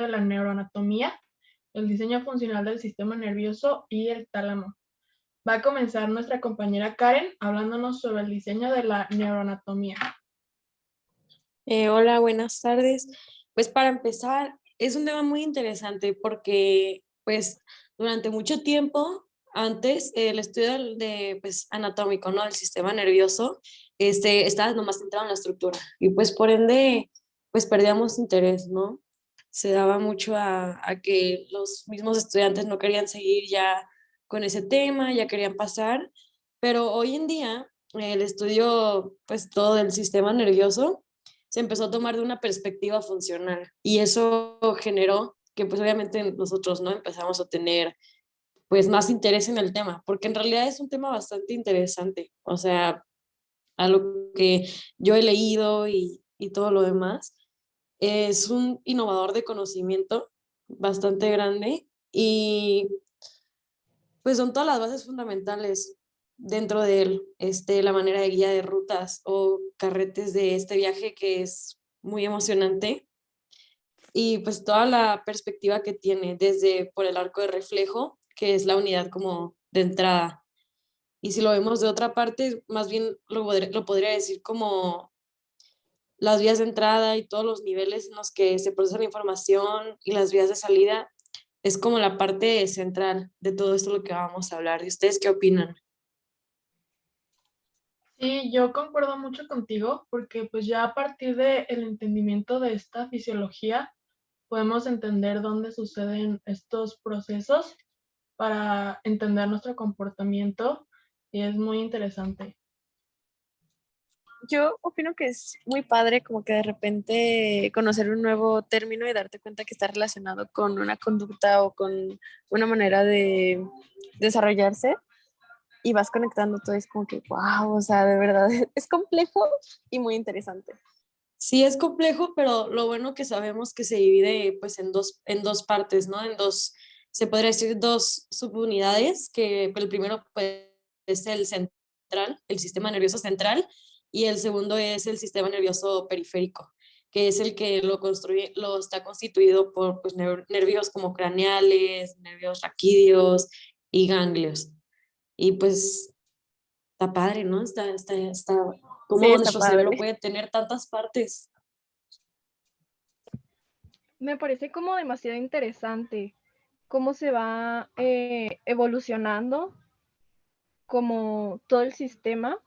de la neuroanatomía, el diseño funcional del sistema nervioso y el tálamo. Va a comenzar nuestra compañera Karen hablándonos sobre el diseño de la neuroanatomía. Hola, buenas tardes. Pues para empezar, es un tema muy interesante porque pues durante mucho tiempo antes el estudio de pues anatómico, ¿no? Del sistema nervioso, estaba nomás centrado en la estructura y pues por ende pues perdíamos interés, ¿no? Se daba mucho a que los mismos estudiantes no querían seguir ya con ese tema, ya querían pasar, pero hoy en día el estudio pues todo del sistema nervioso se empezó a tomar de una perspectiva funcional y eso generó que pues obviamente nosotros no empezamos a tener pues más interés en el tema, porque en realidad es un tema bastante interesante, o sea, a lo que yo he leído y todo lo demás, es un innovador de conocimiento bastante grande y pues son todas las bases fundamentales dentro de él, la manera de guía de rutas o carretes de este viaje que es muy emocionante y pues toda la perspectiva que tiene desde por el arco de reflejo, que es la unidad como de entrada. Y si lo vemos de otra parte, más bien lo podría decir como las vías de entrada y todos los niveles en los que se procesa la información y las vías de salida, es como la parte central de todo esto lo que vamos a hablar. ¿Y ustedes qué opinan? Sí, yo concuerdo mucho contigo porque pues ya a partir del entendimiento de esta fisiología podemos entender dónde suceden estos procesos para entender nuestro comportamiento y es muy interesante. Yo opino que es muy padre como que de repente conocer un nuevo término y darte cuenta que está relacionado con una conducta o con una manera de desarrollarse y vas conectando todo, es como que wow, o sea, de verdad es complejo y muy interesante. Sí, es complejo, pero lo bueno que sabemos que se divide pues en dos partes, ¿no? En dos, se podría decir dos subunidades, que el primero pues, es el central, el sistema nervioso central, y el segundo es el sistema nervioso periférico, que es el que lo construye, lo está constituido por pues, nervios como craneales, nervios raquídeos y ganglios. Y pues está padre, ¿no? Está Sí, cómo está nuestro cerebro padre. puede tener tantas partes. Me parece como demasiado interesante cómo se va evolucionando como todo el sistema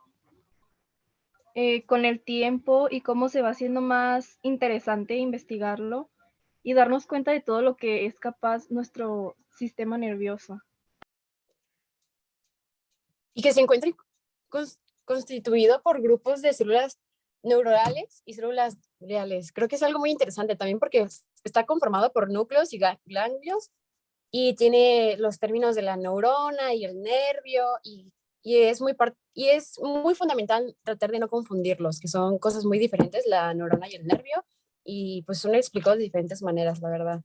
con el tiempo y cómo se va haciendo más interesante investigarlo y darnos cuenta de todo lo que es capaz nuestro sistema nervioso. Y que se encuentre constituido por grupos de células neuronales y células gliales. Creo que es algo muy interesante también porque está conformado por núcleos y ganglios y tiene los términos de la neurona y el nervio y es muy fundamental tratar de no confundirlos, que son cosas muy diferentes, la neurona y el nervio, y pues son explicados de diferentes maneras, la verdad.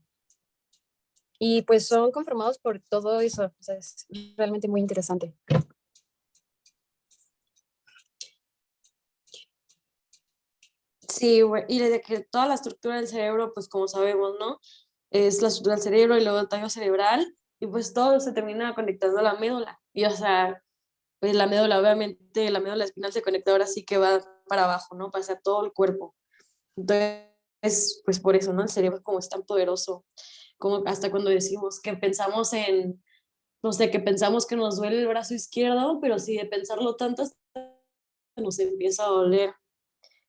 Y pues son conformados por todo eso, o sea, es realmente muy interesante. Sí, y desde que toda la estructura del cerebro, pues como sabemos, ¿no? Es la estructura del cerebro y luego el tallo cerebral, y pues todo se termina conectando a la médula. Y o sea, pues la médula, obviamente, la médula espinal se conecta ahora sí que va para abajo, ¿no? Pasa todo el cuerpo. Entonces, pues por eso, ¿no? El cerebro como es tan poderoso, como hasta cuando decimos que pensamos en, no sé, que pensamos que nos duele el brazo izquierdo, pero si de pensarlo tanto, hasta nos empieza a doler.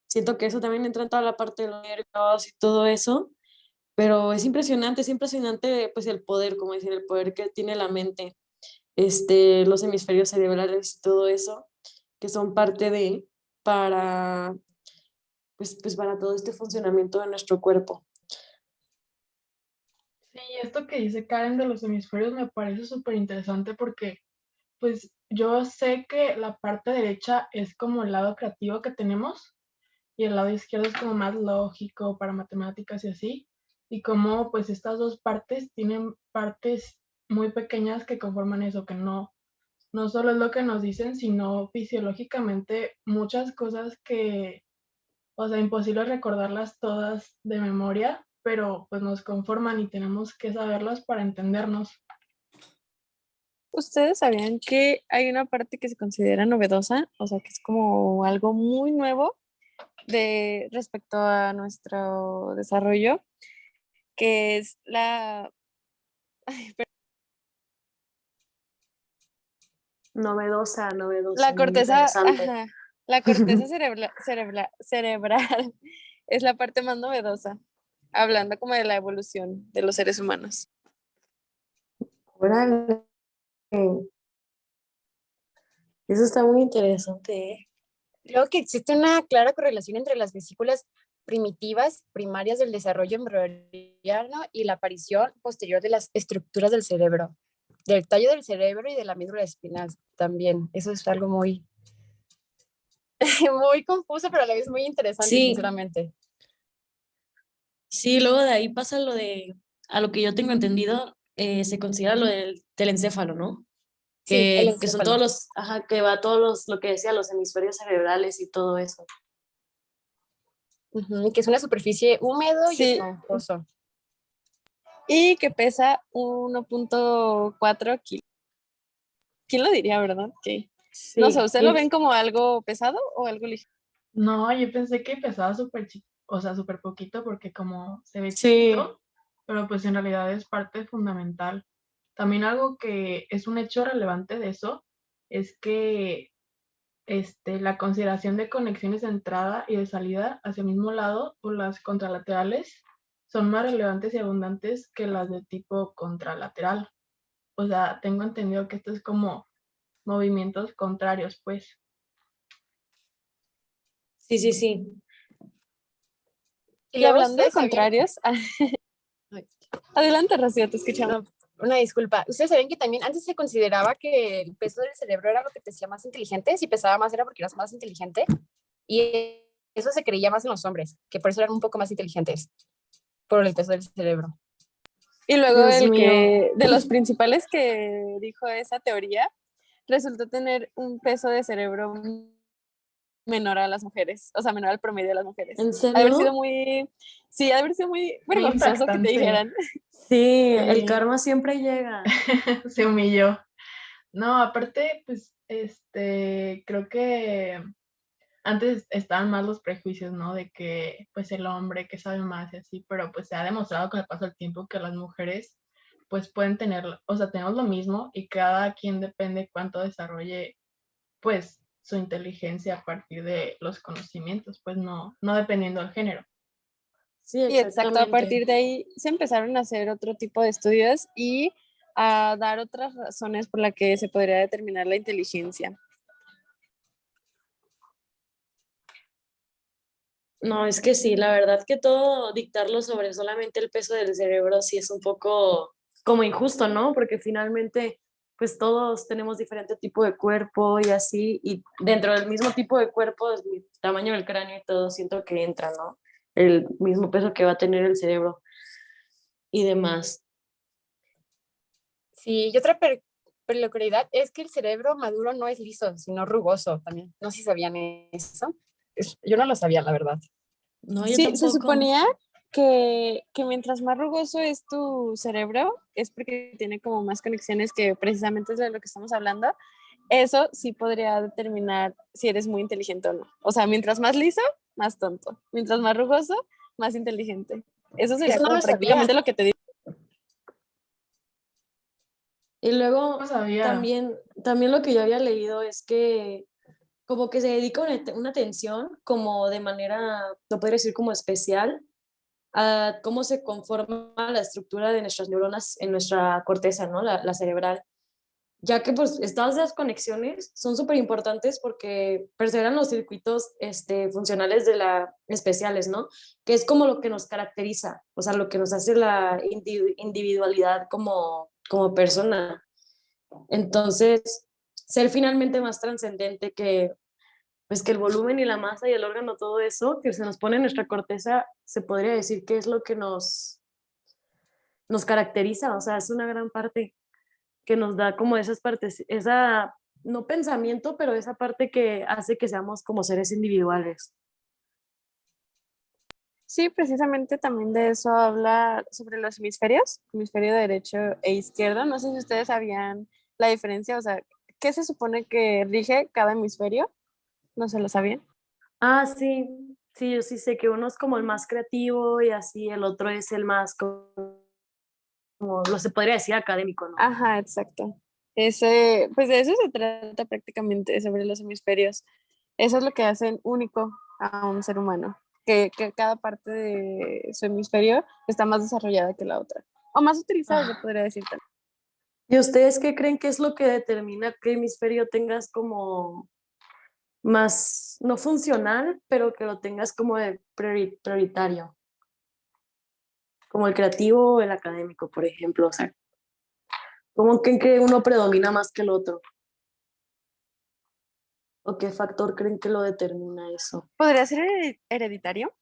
Siento que eso también entra en toda la parte de los nervios y todo eso, pero es impresionante pues el poder, como decir, el poder que tiene la mente, los hemisferios cerebrales y todo eso, que son parte de, para, pues para todo este funcionamiento de nuestro cuerpo. Sí, esto que dice Karen de los hemisferios me parece súper interesante porque pues yo sé que la parte derecha es como el lado creativo que tenemos y el lado izquierdo es como más lógico para matemáticas y así, y como pues estas dos partes tienen partes muy pequeñas que conforman eso, que no solo es lo que nos dicen, sino fisiológicamente muchas cosas que, o sea, imposible recordarlas todas de memoria, pero pues nos conforman y tenemos que saberlas para entendernos. ¿Ustedes sabían que hay una parte que se considera novedosa? O sea, que es como algo muy nuevo de respecto a nuestro desarrollo, que es Novedosa, la muy corteza, interesante. ajá, la corteza cerebral es la parte más novedosa, hablando como de la evolución de los seres humanos. Órale, eso está muy interesante, ¿eh? Creo que existe una clara correlación entre las vesículas primitivas, primarias del desarrollo embrionariano y la aparición posterior de las estructuras del cerebro, del tallo del cerebro y de la médula espinal también. Eso es algo muy, muy confuso, pero a la vez muy interesante, Sí, sinceramente. sí, luego de ahí pasa lo de, a lo que yo tengo entendido, se considera lo del teléncefalo, ¿no? Sí, el Que son encéfalo. todos los, ajá, que va todos los, lo que decía, los hemisferios cerebrales y todo eso. Ujú, que es una superficie húmedo y Sí, esponjoso. y que pesa 1.4 kilos. ¿Quién lo diría, verdad? Que no sé, Sí, ¿ustedes lo ven como algo pesado o algo ligero? No, yo pensé que pesaba súper chiquito, o sea, súper poquito porque como se ve sí, chiquito, pero pues en realidad es parte fundamental. También algo que es un hecho relevante de eso es que la consideración de conexiones de entrada y de salida hacia el mismo lado o las contralaterales son más relevantes y abundantes que las de tipo contralateral. O sea, tengo entendido que esto es como movimientos contrarios, pues. sí, sí, sí. Y Y luego hablando de ustedes sabían, contrarios, ay, adelante, Rocío, te escuchamos. no, una disculpa, ustedes sabían que también antes se consideraba que el peso del cerebro era lo que te hacía más inteligente, si pesaba más era porque eras más inteligente, y eso se creía más en los hombres, que por eso eran un poco más inteligentes, por el peso del cerebro. Y luego Dios el mío. que, de los principales que dijo esa teoría, resultó tener un peso de cerebro menor a las mujeres, o sea, menor al promedio de las mujeres. ¿En Ha de haber sido serio? muy, sí, ha de haber sido muy Muy vergonzoso que te impactante. dijeran. Sí, el Sí, karma siempre llega. se humilló. No, aparte, pues, creo que antes estaban más los prejuicios, ¿no? De que, pues, el hombre que sabe más y así, pero pues se ha demostrado con el paso del tiempo que las mujeres, pues, pueden tener, o sea, tenemos lo mismo y cada quien depende cuánto desarrolle, pues, su inteligencia a partir de los conocimientos, pues, no dependiendo del género. Sí, Y exacto, a exactamente. partir de ahí se empezaron a hacer otro tipo de estudios y a dar otras razones por las que se podría determinar la inteligencia. No, es que sí, la verdad que todo dictarlo sobre solamente el peso del cerebro sí es un poco como injusto, ¿no? Porque finalmente, pues todos tenemos diferente tipo de cuerpo y así, y dentro del mismo tipo de cuerpo, el tamaño del cráneo y todo, siento que entra, ¿no? El mismo peso que va a tener el cerebro y demás. Sí, y otra peculiaridad es que el cerebro maduro no es liso, sino rugoso también. No sé si sabían eso. Yo no lo sabía, la verdad. No, yo Sí, se tampoco. suponía que mientras más rugoso es tu cerebro, es porque tiene como más conexiones que precisamente es de lo que estamos hablando. Eso sí podría determinar si eres muy inteligente o no. O sea, mientras más liso, más tonto. Mientras más rugoso, más inteligente. Eso sería Eso no como lo prácticamente sabía. lo que te digo. Y No luego sabía. también lo que yo había leído es que como que se dedica una atención como de manera, no podría decir como especial, a cómo se conforma la estructura de nuestras neuronas en nuestra corteza, ¿no? La cerebral. Ya que pues estas las conexiones son súper importantes porque perseveran los circuitos funcionales de la especiales, ¿no? Que es como lo que nos caracteriza, o sea, lo que nos hace la individualidad como persona. Entonces, ser finalmente más trascendente que pues que el volumen y la masa y el órgano, todo eso que se nos pone en nuestra corteza, se podría decir que es lo que nos caracteriza, o sea, es una gran parte que nos da como esas partes, esa, no pensamiento, pero esa parte que hace que seamos como seres individuales. Sí, precisamente también de eso habla sobre los hemisferios, hemisferio derecho e izquierdo. No sé si ustedes sabían la diferencia, o sea, ¿qué se supone que rige cada hemisferio? No se lo sabían. Ah, sí, sí, yo sí sé que uno es como el más creativo y así el otro es el más como lo se podría decir académico, ¿no? Ajá, exacto. Ese, pues de eso se trata prácticamente sobre los hemisferios. Eso es lo que hacen único a un ser humano, que cada parte de su hemisferio está más desarrollada que la otra, o más utilizada, se Ah, podría decir también. ¿Y ustedes qué creen que es lo que determina qué hemisferio tengas como más, no funcional, pero que lo tengas como de prioritario? Como el creativo o el académico, por ejemplo. O sea, ¿cómo creen que uno predomina más que el otro? ¿O qué factor creen que lo determina eso? ¿Podría ser hereditario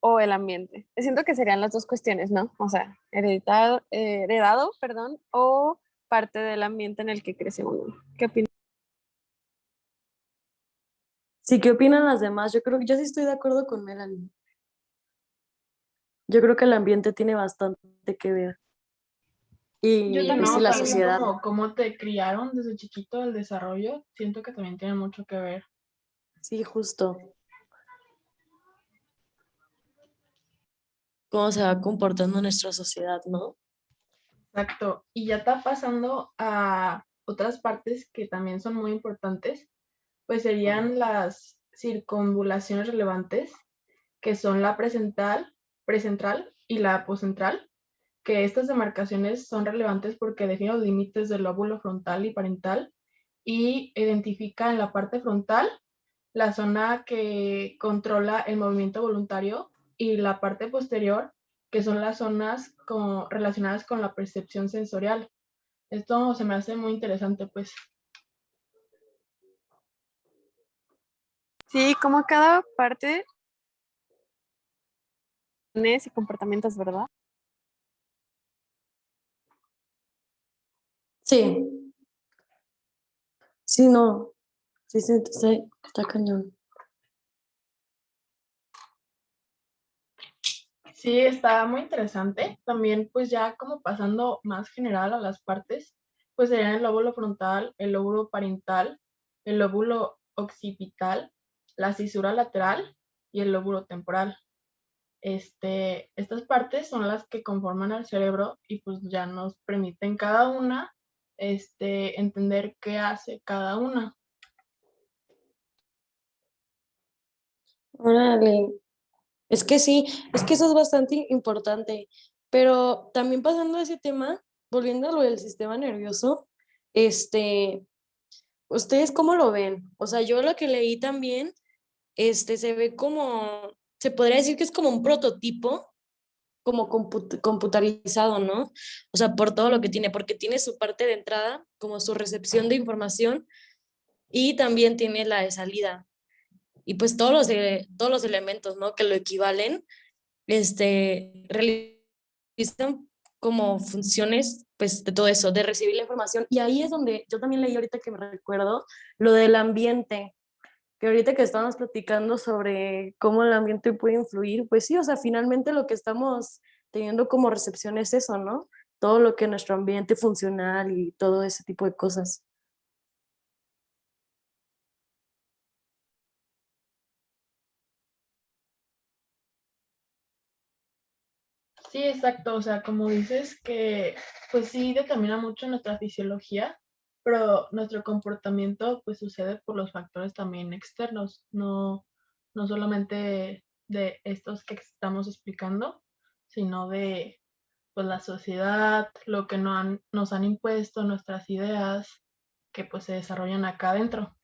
o el ambiente? Siento que serían las dos cuestiones, ¿no? O sea, heredado, perdón, o parte del ambiente en el que crece uno. ¿Qué opinas? Sí, ¿qué opinan las demás? Yo creo que yo sí estoy de acuerdo con Melanie. Yo creo que el ambiente tiene bastante que ver. yo Y pues también sí, No, la opino también. sociedad. como cómo te criaron desde chiquito, el desarrollo, siento que también tiene mucho que ver. Sí, justo. Cómo se va comportando nuestra sociedad, ¿no? Exacto. Y ya está pasando a otras partes que también son muy importantes, pues serían las circunvulaciones relevantes, que son la precentral y la apocentral, que estas demarcaciones son relevantes porque definen los límites del lóbulo frontal y parental y identifica en la parte frontal la zona que controla el movimiento voluntario y la parte posterior, que son las zonas relacionadas con la percepción sensorial. Esto se me hace muy interesante, pues. Sí, como cada parte tiene y comportamientos, ¿verdad? Sí, sí, no. Sí, sí, sí, está cañón. Sí, está muy interesante. También, pues ya como pasando más general a las partes, pues serían el lóbulo frontal, el lóbulo parental, el lóbulo occipital, la cisura lateral y el lóbulo temporal. Estas partes son las que conforman al cerebro y pues ya nos permiten cada una, entender qué hace cada una. Órale. Es que sí, es que eso es bastante importante. Pero también pasando a ese tema, volviendo a lo del sistema nervioso, este, ¿ustedes cómo lo ven? O sea, yo lo que leí también, se ve como, se podría decir que es como un prototipo, como computarizado, ¿no? O sea, por todo lo que tiene, porque tiene su parte de entrada, como su recepción de información, y también tiene la de salida. Y pues todos los elementos, ¿no? Que lo equivalen, realizan como funciones, pues, de todo eso, de recibir la información. Y ahí es donde yo también leí ahorita que me recuerdo lo del ambiente, que ahorita que estábamos platicando sobre cómo el ambiente puede influir, pues sí, o sea, finalmente lo que estamos teniendo como recepción es eso, ¿no? Todo lo que nuestro ambiente funcional y todo ese tipo de cosas. Sí, exacto. O sea, como dices que, pues sí, determina mucho nuestra fisiología, pero nuestro comportamiento, pues sucede por los factores también externos, no solamente de estos que estamos explicando, sino de, pues, la sociedad, lo que nos han impuesto, nuestras ideas, que pues se desarrollan acá adentro.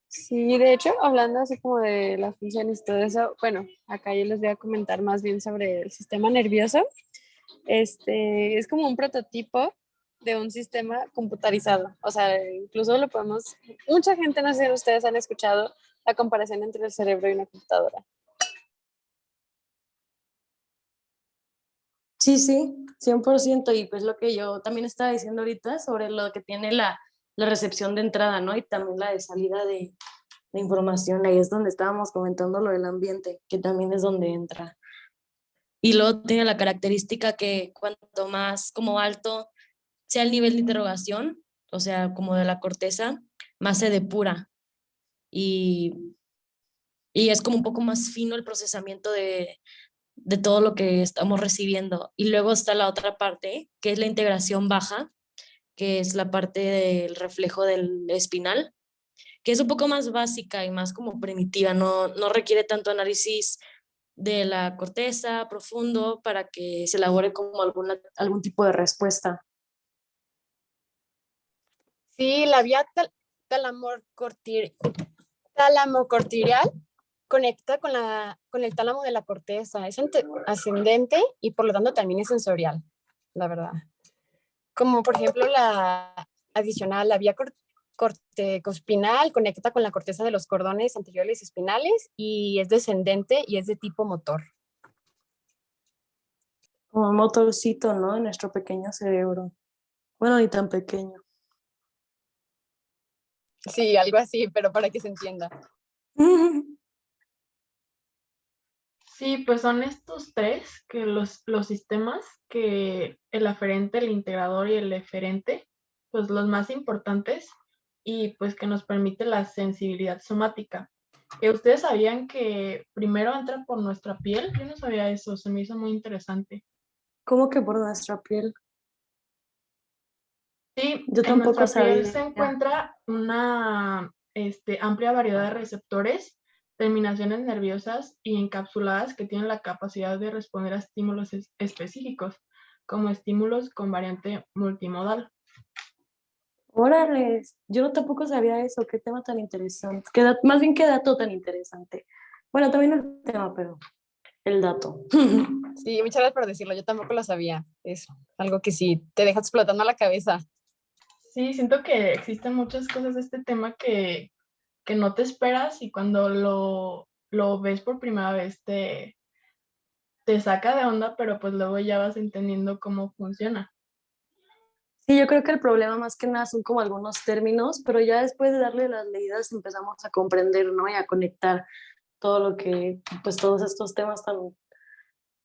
Sí, de hecho, hablando así como de las funciones y todo eso, bueno, acá yo les voy a comentar más bien sobre el sistema nervioso. Es como un prototipo de un sistema computarizado. O sea, incluso lo podemos, mucha gente, no sé si ustedes han escuchado la comparación entre el cerebro y una computadora. Sí, sí, 100%. Y pues lo que yo también estaba diciendo ahorita sobre lo que tiene la recepción de entrada, ¿no? Y también la de salida de información. Ahí es donde estábamos comentando lo del ambiente, que también es donde entra. Y luego tiene la característica que cuanto más como alto sea el nivel de interrogación, o sea, como de la corteza, más se depura y, y es como un poco más fino el procesamiento de todo lo que estamos recibiendo. Y luego está la otra parte, que es la integración baja, que es la parte del reflejo del espinal, que es un poco más básica y más como primitiva, no requiere tanto análisis de la corteza profundo para que se elabore como algún tipo de respuesta. Sí, la vía talamocortical conecta con el tálamo de la corteza. Es ascendente y por lo tanto también es sensorial, la verdad. Como por ejemplo la vía corticoespinal conecta con la corteza de los cordones anteriores espinales y es descendente y es de tipo motor. Como un motorcito, ¿no? En nuestro pequeño cerebro. Bueno, ni tan pequeño. Sí, algo así, pero para que se entienda. Sí, pues son estos tres que los sistemas, que el aferente, el integrador y el eferente, pues los más importantes y pues que nos permite la sensibilidad somática. ¿Ustedes sabían que primero entra por nuestra piel? Yo no sabía eso, se me hizo muy interesante. ¿Cómo que por nuestra piel? Sí, Yo en tampoco nuestra piel sabía. se encuentra una amplia variedad de receptores, terminaciones nerviosas y encapsuladas que tienen la capacidad de responder a estímulos específicos, como estímulos con variante multimodal. Órale, yo tampoco sabía eso, qué tema tan interesante. Más bien qué dato tan interesante. Bueno, también el tema, pero el dato. Sí, muchas gracias por decirlo, yo tampoco lo sabía. Es algo que sí te deja explotando la cabeza. Sí, siento que existen muchas cosas de este tema que no te esperas y cuando lo ves por primera vez te saca de onda, pero pues luego ya vas entendiendo cómo funciona. Sí, yo creo que el problema más que nada son como algunos términos, pero ya después de darle las leídas empezamos a comprender, ¿no? Y a conectar todo lo que, pues todos estos temas tan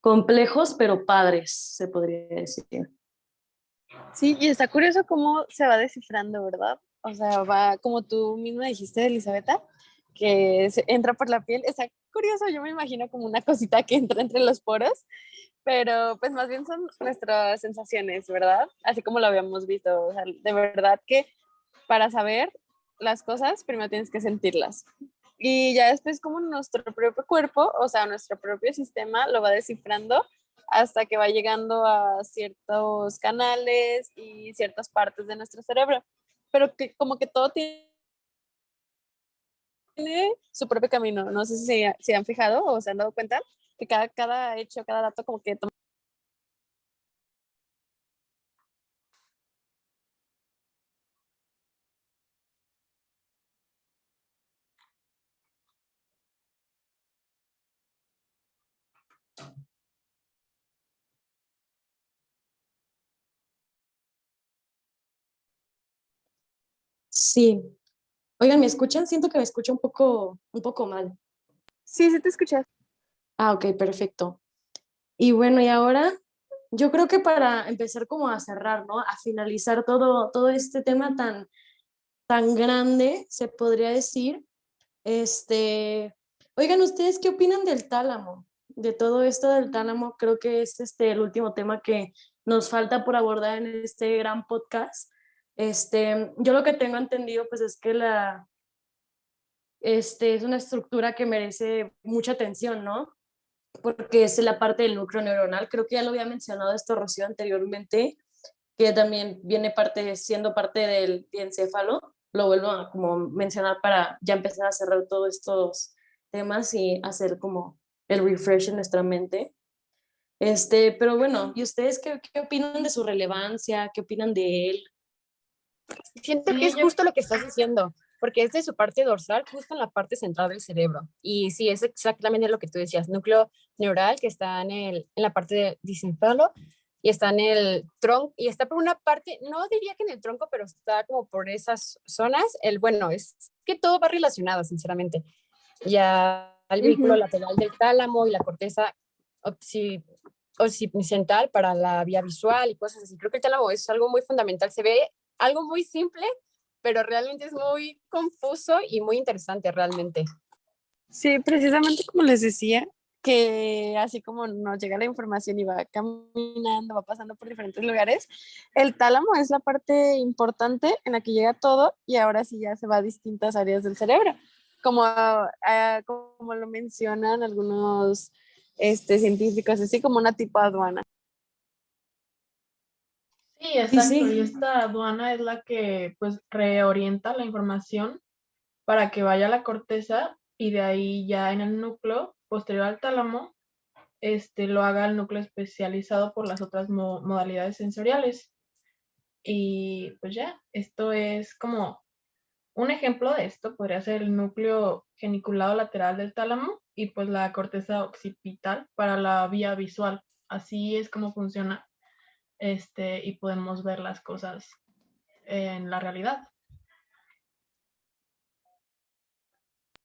complejos, pero padres, se podría decir. Sí, y está curioso cómo se va descifrando, ¿verdad? O sea, va, como tú misma dijiste, Elisabetta, que entra por la piel. Está curioso, yo me imagino como una cosita que entra entre los poros, pero pues más bien son nuestras sensaciones, ¿verdad? Así como lo habíamos visto. O sea, de verdad que para saber las cosas, primero tienes que sentirlas. Y ya después como nuestro propio cuerpo, o sea, nuestro propio sistema lo va descifrando hasta que va llegando a ciertos canales y ciertas partes de nuestro cerebro. Pero que como que todo tiene su propio camino. No sé si se han fijado o se han dado cuenta que cada hecho, cada dato como que toma. Sí. Oigan, ¿me escuchan? Siento que me escucho un poco mal. Sí, sí te escuchas. Ah, ok, perfecto. Y bueno, y ahora yo creo que para empezar como a cerrar, ¿no? A finalizar todo este tema tan grande, se podría decir, oigan, ¿ustedes qué opinan del tálamo? De todo esto del tálamo, creo que es el último tema que nos falta por abordar en este gran podcast. Yo lo que tengo entendido, pues es que es una estructura que merece mucha atención, ¿no? Porque es la parte del núcleo neuronal. Creo que ya lo había mencionado esto Rocío anteriormente, que también siendo parte del encéfalo. Lo vuelvo a como mencionar para ya empezar a cerrar todos estos temas y hacer como el refresh en nuestra mente. Pero bueno, ¿y ustedes qué opinan de su relevancia? ¿Qué opinan de él? Siento que Sí, es justo lo que estás diciendo, porque es de su parte dorsal, justo en la parte central del cerebro. Y sí, es exactamente lo que tú decías, núcleo neural que está en la parte de encéfalo, y está en el tronco, y está por una parte, no diría que en el tronco, pero está como por esas zonas. Bueno, es que todo va relacionado, sinceramente. Ya el vehículo Ujú. lateral del tálamo y la corteza occipital para la vía visual y cosas así. Creo que el tálamo es algo muy fundamental. Se ve algo muy simple, pero realmente es muy confuso y muy interesante realmente. Sí, precisamente como les decía, que así como nos llega la información y va caminando, va pasando por diferentes lugares, el tálamo es la parte importante en la que llega todo y ahora sí ya se va a distintas áreas del cerebro, como, como lo mencionan algunos científicos, así como una tipo aduana. Sí, Sí, exacto. Y sí. esta aduana es la que pues reorienta la información para que vaya a la corteza y de ahí ya en el núcleo posterior al tálamo lo haga el núcleo especializado por las otras modalidades sensoriales. Y pues ya, esto es como un ejemplo de esto, podría ser el núcleo geniculado lateral del tálamo y pues la corteza occipital para la vía visual. Así es como funciona y podemos ver las cosas en la realidad.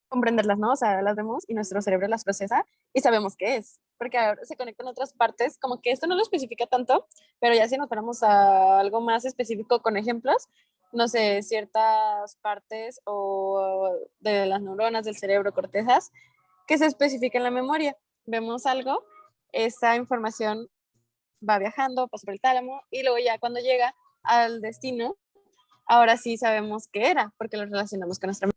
Comprenderlas, ¿no? O sea, las vemos y nuestro cerebro las procesa y sabemos qué es, porque ahora se conectan otras partes, como que esto no lo especifica tanto, pero ya si nos ponemos a algo más específico con ejemplos, no sé, ciertas partes o de las neuronas del cerebro, cortezas, que se especifica en la memoria. Vemos algo, esa información va viajando, pasa por el tálamo y luego ya cuando llega al destino, ahora sí sabemos qué era, porque lo relacionamos con nuestra.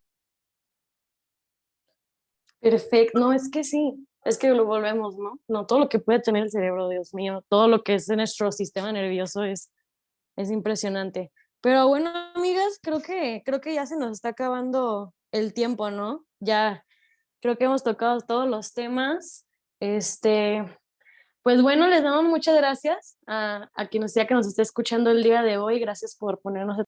Perfecto, no, es que sí, es que lo volvemos, ¿no? No, todo lo que puede tener el cerebro, Dios mío, todo lo que es de nuestro sistema nervioso es impresionante. Pero bueno, amigas, creo que ya se nos está acabando el tiempo, ¿no? Ya creo que hemos tocado todos los temas. Este, pues bueno, les damos muchas gracias a quien sea que nos esté escuchando el día de hoy. Gracias por ponernos